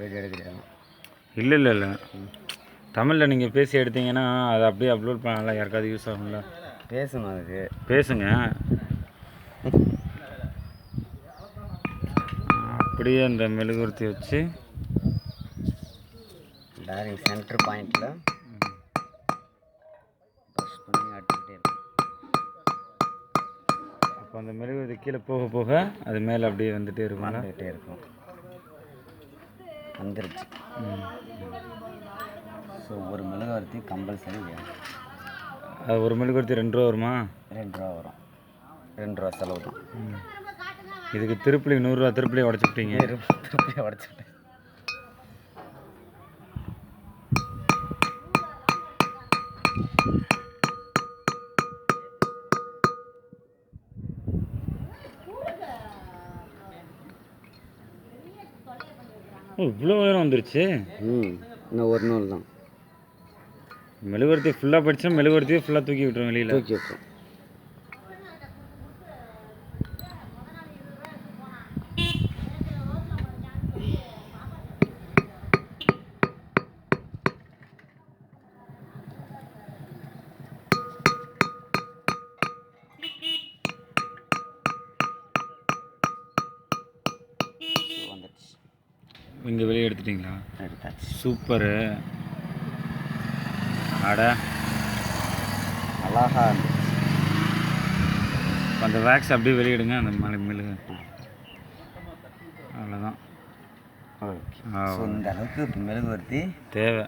Video எடுக்கிறேன். இல்லை இல்லை இல்லை, தமிழில் நீங்கள் பேசி எடுத்தீங்கன்னா அதை அப்படியே அப்லோட் பண்ணலாம், யாருக்காவது யூஸ் ஆகும்ல. பேசணும், அதுக்கு பேசுங்க. அப்படியே அந்த மெழுகுவர்த்தி வச்சு டைரக்ட் சென்டர் பாயிண்டில் ப்ரெஸ் பண்ணி அடிச்சுக்கிட்டே இருக்கும். அப்போ அந்த மெழுகுவர்த்தி கீழே போக போக அது மேலே அப்படியே வந்துகிட்டே இருக்கும். வந்துக்கிட்டே இருக்கும். வந்துருச்சு. ஸோ ஒரு மெழுகுவர்த்தி கம்பல்சரி வேணும். அது ஒரு மெழுகுவர்த்தி 2 ரூபா வருமா? 2 ரூபா வரும். 2 ரூபா செலவு தான். இதுக்கு திருப்பலி 100 ரூபா திருப்பலியை உடச்சிக்கிட்டீங்க. திருப்பலியை உடச்சிக்கிட்டேன். இவ்வளோ உயரம் வந்துருச்சு. இன்னும் ஒரு நூல் தான். மெழுகுவர்த்தி ஃபுல்லாக படித்தா மெழுகுவர்த்தியே ஃபுல்லாக தூக்கி விட்டுரும் வெளியில். தூக்கி விட்டுரும். இங்கே வெளியே எடுத்துட்டிங்களா? எடுத்தாச்சு. சூப்பரு. அட அழகா அந்த வேக்ஸ் அப்படியே வெளியிடுங்க. அந்த மெழுகு அவ்வளோதான். ஓகே. இந்த அளவுக்கு மெழுகுவர்த்தி தேவை.